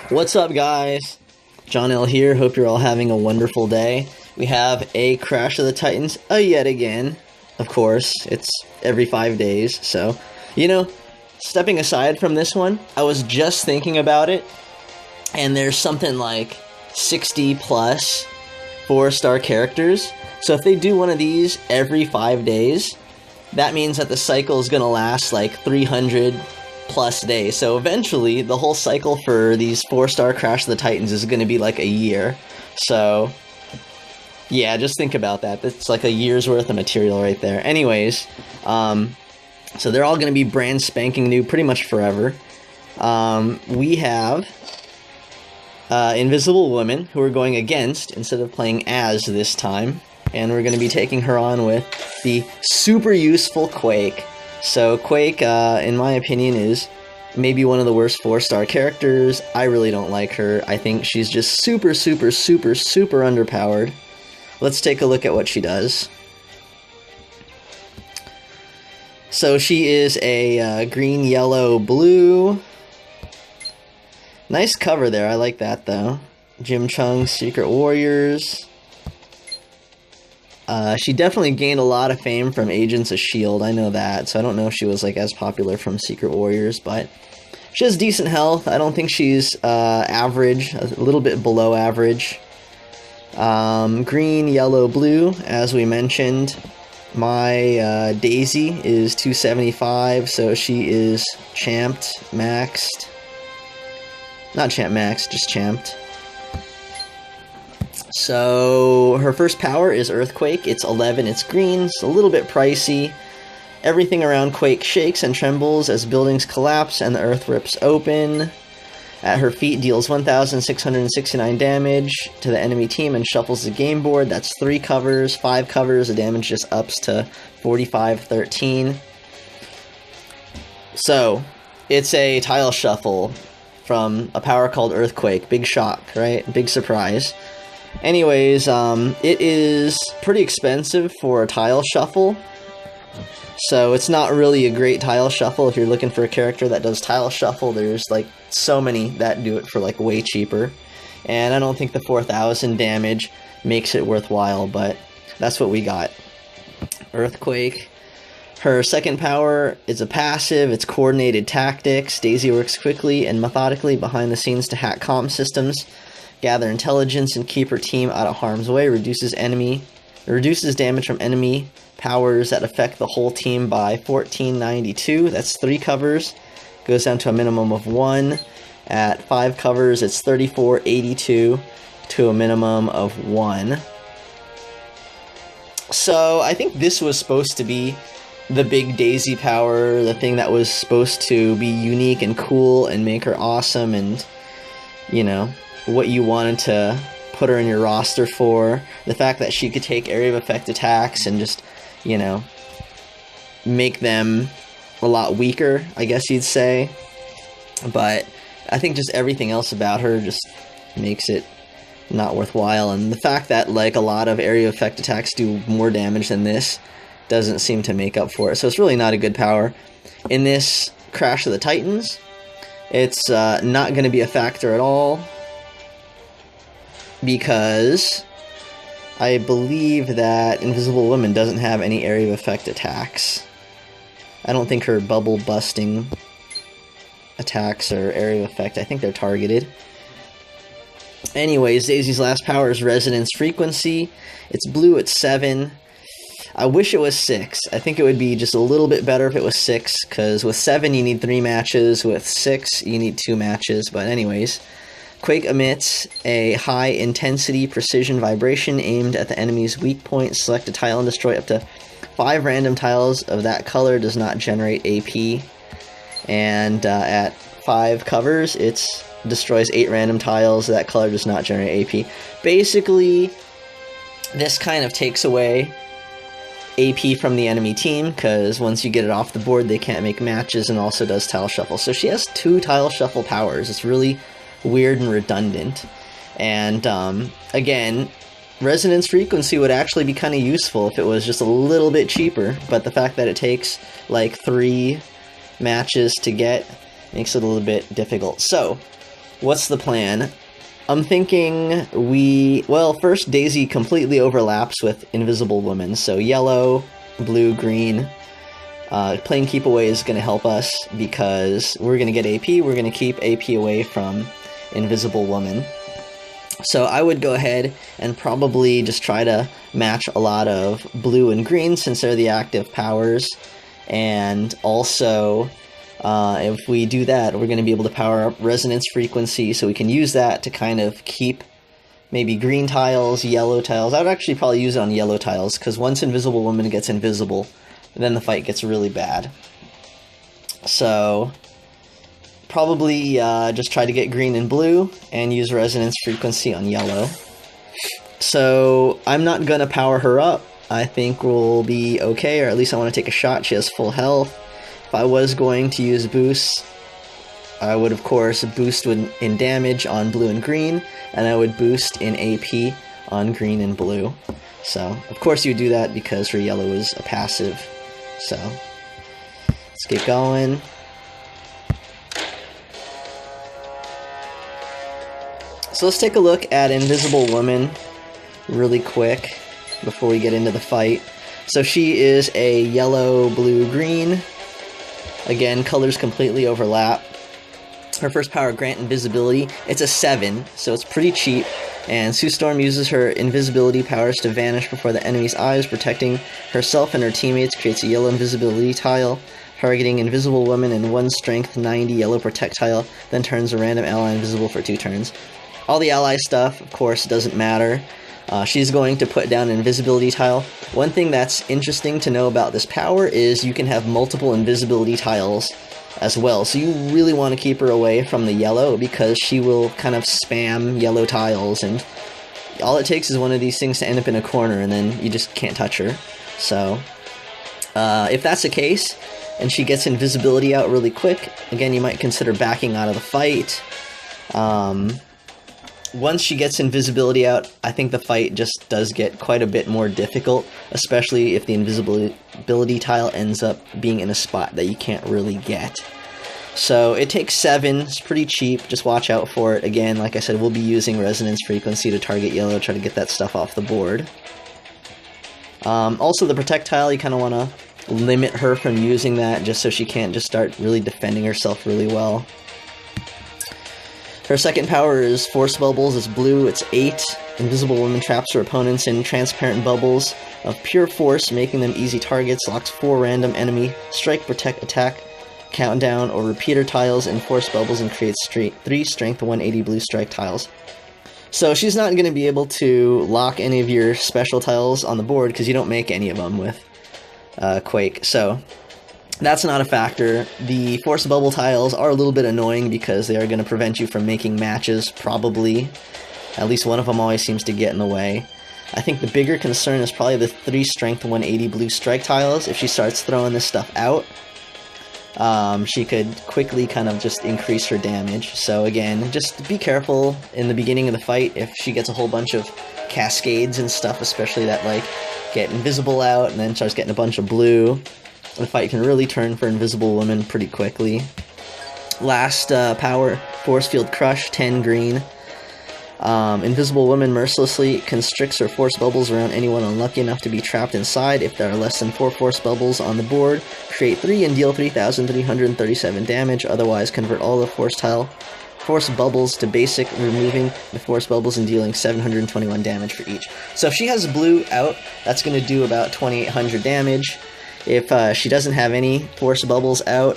What's up, guys? John L here. Hope you're all having a wonderful day. We have a Crash of the Titans yet again. Of course, it's every 5 days, so... You know, stepping aside from this one, I was just thinking about it, and there's something like 60 plus 4-star characters. So if they do one of these every 5 days, that means that the cycle is going to last like 300 plus days. So eventually, the whole cycle for these 4-star Crash of the Titans is going to be like a year. So, yeah, just think about that. That's like a year's worth of material right there. Anyways, so they're all going to be brand spanking new pretty much forever. We have Invisible Woman, who we're going against instead of playing as this time. And we're going to be taking her on with the super useful Quake. So Quake, in my opinion, is maybe one of the worst 4-star characters. I really don't like her. I think she's just super underpowered. Let's take a look at what she does. So she is a green, yellow, blue. Nice cover there. I like that, though. Jim Chung's Secret Warriors. She definitely gained a lot of fame from Agents of S.H.I.E.L.D. I know that, so I don't know if she was like as popular from Secret Warriors, but she has decent health. I don't think she's average, a little bit below average. Green, yellow, blue, as we mentioned. My Daisy is 275, so she is champed, maxed. Not champ maxed, just champed. So, her first power is Earthquake. It's 11, it's green, it's a little bit pricey. Everything around Quake shakes and trembles as buildings collapse and the earth rips open. At her feet, deals 1,669 damage to the enemy team and shuffles the game board. That's 3 covers, 5 covers, the damage just ups to 4513. So, it's a tile shuffle from a power called Earthquake. Big shock, right? Big surprise. Anyways, it is pretty expensive for a tile shuffle, so it's not really a great tile shuffle. If you're looking for a character that does tile shuffle, there's like so many that do it for like way cheaper, and I don't think the 4,000 damage makes it worthwhile, but that's what we got. Earthquake. Her second power is a passive, it's Coordinated Tactics. Daisy works quickly and methodically behind the scenes to hack comm systems, gather intelligence, and keep her team out of harm's way. Reduces damage from enemy powers that affect the whole team by 1492. That's 3 covers. Goes down to a minimum of 1. At 5 covers, it's 3482 to a minimum of 1. So I think this was supposed to be the big Daisy power, the thing that was supposed to be unique and cool and make her awesome and, you know, what you wanted to put her in your roster for. The fact that she could take area of effect attacks and just, you know, make them a lot weaker, I guess you'd say. But I think just everything else about her just makes it not worthwhile. And the fact that, like, a lot of area of effect attacks do more damage than this doesn't seem to make up for it. So it's really not a good power. In this Crash of the Titans, it's not going to be a factor at all, because I believe that Invisible Woman doesn't have any area of effect attacks. I don't think her bubble busting attacks are area of effect. I think they're targeted. Anyways, Daisy's last power is Resonance Frequency. It's blue at 7. I wish it was 6. I think it would be just a little bit better if it was 6, because with 7 you need 3 matches, with 6 you need 2 matches, but anyways. Quake emits a high-intensity precision vibration aimed at the enemy's weak point. Select a tile and destroy up to 5 random tiles of that color. Does not generate AP. And at 5 covers, it destroys 8 random tiles. That color does not generate AP. Basically, this kind of takes away AP from the enemy team, because once you get it off the board, they can't make matches, and also does tile shuffle. So she has 2 tile shuffle powers. It's really weird and redundant. And again, Resonance Frequency would actually be kind of useful if it was just a little bit cheaper, but the fact that it takes like 3 matches to get makes it a little bit difficult. So what's the plan? I'm thinking well, first Daisy completely overlaps with Invisible Woman, so yellow, blue, green. Playing Keep Away is going to help us because we're going to get AP, we're going to keep AP away from Invisible Woman. So I would go ahead and probably just try to match a lot of blue and green since they're the active powers, and also if we do that, we're going to be able to power up Resonance Frequency, so we can use that to kind of keep maybe green tiles, yellow tiles. I would actually probably use it on yellow tiles, because once Invisible Woman gets invisible, then the fight gets really bad. So probably just try to get green and blue, and use Resonance Frequency on yellow. So I'm not going to power her up. I think we'll be okay, or at least I want to take a shot. She has full health. If I was going to use boosts, I would of course boost in damage on blue and green, and I would boost in AP on green and blue. So of course you would do that because her yellow is a passive. So let's get going. So let's take a look at Invisible Woman really quick before we get into the fight. So she is a yellow, blue, green. Again, colors completely overlap. Her first power, Grant Invisibility. It's a 7, so it's pretty cheap. And Sue Storm uses her invisibility powers to vanish before the enemy's eyes, protecting herself and her teammates. Creates a yellow invisibility tile, targeting Invisible Woman and 1 strength 90 yellow protect tile, then turns a random ally invisible for 2 turns. All the ally stuff, of course, doesn't matter. She's going to put down an invisibility tile. One thing that's interesting to know about this power is you can have multiple invisibility tiles as well. So you really want to keep her away from the yellow, because she will kind of spam yellow tiles, and all it takes is one of these things to end up in a corner, and then you just can't touch her. So if that's the case, and she gets invisibility out really quick, again, you might consider backing out of the fight. Once she gets invisibility out, I think the fight just does get quite a bit more difficult, especially if the invisibility tile ends up being in a spot that you can't really get. So it takes 7, it's pretty cheap, just watch out for it. Again, like I said, we'll be using Resonance Frequency to target yellow, try to get that stuff off the board. Also the Protect tile, you kind of want to limit her from using that, just so she can't just start really defending herself really well. Her second power is Force Bubbles. It's blue, it's 8. Invisible Woman traps her opponents in transparent bubbles of pure force, making them easy targets. Locks 4 random enemy strike, protect, attack, countdown, or repeater tiles in Force Bubbles, and creates 3 strength 180 blue strike tiles. So she's not going to be able to lock any of your special tiles on the board, because you don't make any of them with Quake. So that's not a factor. The Force Bubble tiles are a little bit annoying because they are going to prevent you from making matches, probably. At least one of them always seems to get in the way. I think the bigger concern is probably the 3 strength 180 blue strike tiles. If she starts throwing this stuff out, she could quickly kind of just increase her damage. So again, just be careful in the beginning of the fight if she gets a whole bunch of cascades and stuff, especially that like get invisible out and then starts getting a bunch of blue. The fight can really turn for Invisible Woman pretty quickly. Last power, Force Field Crush, 10 green. Invisible Woman mercilessly constricts her Force Bubbles around anyone unlucky enough to be trapped inside. If there are less than 4 Force Bubbles on the board, create 3 and deal 3,337 damage. Otherwise, convert all the Force Bubbles to basic, removing the Force Bubbles and dealing 721 damage for each. So if she has blue out, that's going to do about 2,800 damage. If she doesn't have any Force Bubbles out,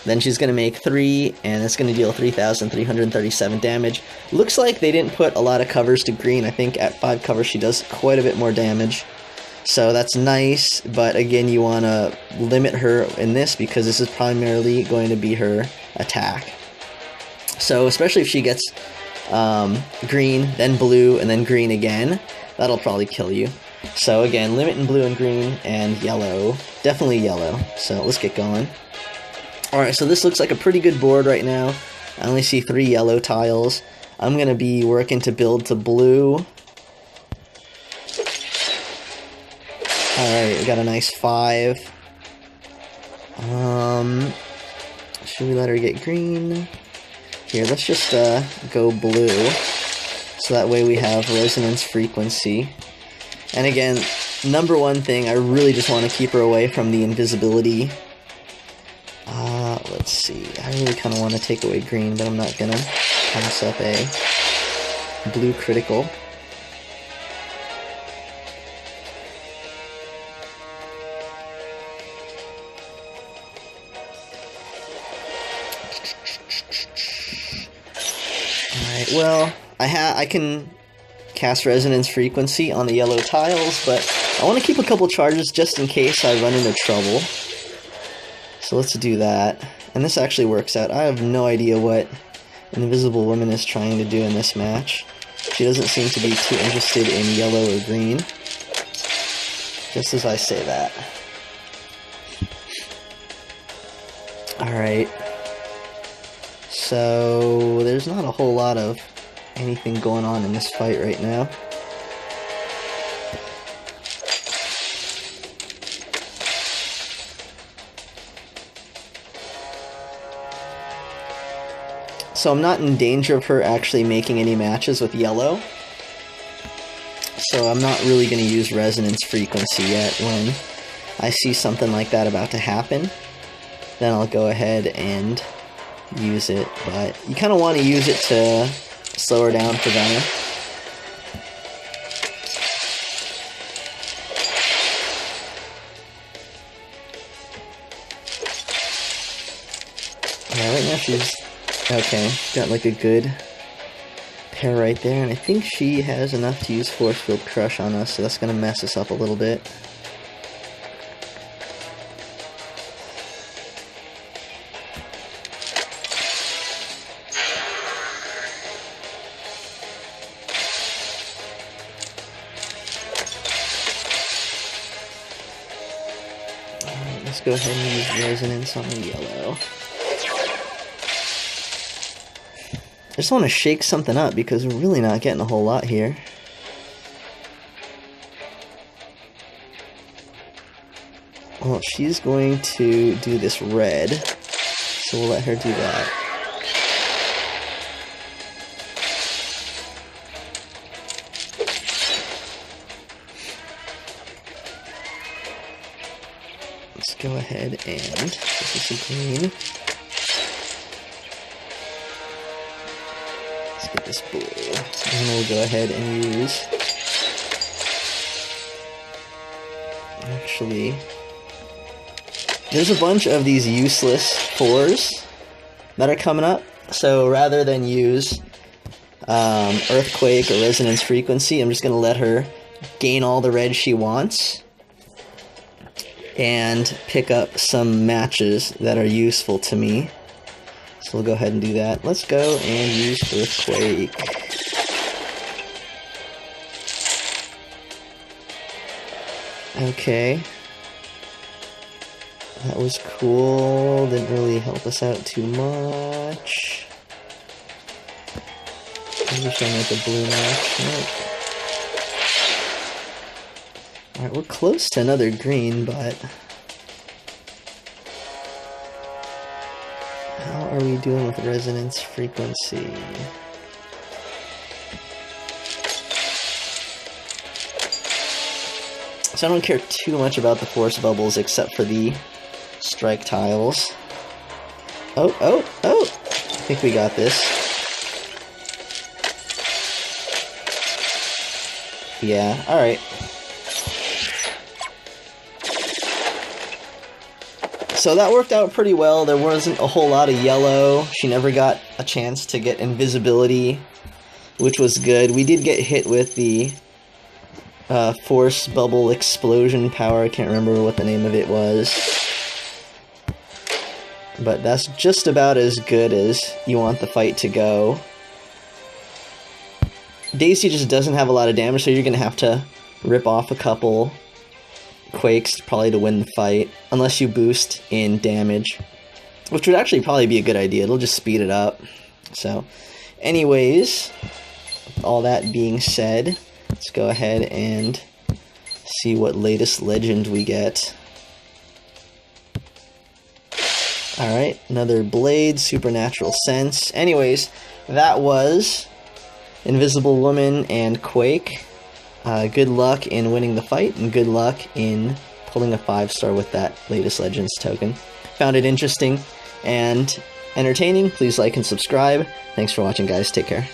then she's going to make 3, and it's going to deal 3,337 damage. Looks like they didn't put a lot of covers to green. I think at 5 covers she does quite a bit more damage. So that's nice, but again, you want to limit her in this because this is primarily going to be her attack. So especially if she gets green, then blue, and then green again, that'll probably kill you. So again, limit in blue and green and yellow. Definitely yellow. So let's get going. Alright, so this looks like a pretty good board right now. I only see 3 yellow tiles. I'm going to be working to build to blue. Alright, we got a nice 5. Should we let her get green? Here, let's just go blue, so that way we have resonance frequency. And again, number one thing, I really just want to keep her away from the invisibility. Let's see, I really kind of want to take away green, but I'm not gonna pass up a blue critical. Alright, well, I can cast resonance frequency on the yellow tiles, but I want to keep a couple charges just in case I run into trouble. So let's do that. And this actually works out. I have no idea what an Invisible Woman is trying to do in this match. She doesn't seem to be too interested in yellow or green. Just as I say that. Alright. So there's not a whole lot of anything going on in this fight right now. So I'm not in danger of her actually making any matches with yellow. So I'm not really going to use resonance frequency yet. When I see something like that about to happen, then I'll go ahead and use it. But you kind of want to use it to slow her down, prevent her. Yeah, right now she's... okay, got like a good pair right there, and I think she has enough to use Force Field Crush on us, so that's going to mess us up a little bit. Alright, let's go ahead and use Resonance on the yellow. I just want to shake something up because we're really not getting a whole lot here. Well, she's going to do this red, so we'll let her do that. Let's go ahead and this is a green. Get this blue, and we'll go ahead and use... actually, there's a bunch of these useless 4s that are coming up, so rather than use Earthquake or Resonance Frequency, I'm just going to let her gain all the red she wants and pick up some matches that are useful to me. So we'll go ahead and do that. Let's go and use Earthquake. Okay. That was cool. Didn't really help us out too much. Maybe we should make a blue match. Nope. Alright, we're close to another green, but... how are we doing with resonance frequency? So I don't care too much about the force bubbles except for the strike tiles. Oh, oh, oh! I think we got this. Yeah, alright. So that worked out pretty well. There wasn't a whole lot of yellow. She never got a chance to get invisibility, which was good. We did get hit with the force bubble explosion power. I can't remember what the name of it was. But that's just about as good as you want the fight to go. Daisy just doesn't have a lot of damage, so you're going to have to rip off a couple Quakes probably to win the fight, unless you boost in damage, which would actually probably be a good idea. It'll just speed it up. So, anyways, all that being said, let's go ahead and see what latest legend we get. Alright, another Blade, Supernatural Sense. Anyways, that was Invisible Woman and Quake. Good luck in winning the fight, and good luck in pulling a 5-star with that latest Legends token. Found it interesting and entertaining. Please like and subscribe. Thanks for watching, guys. Take care.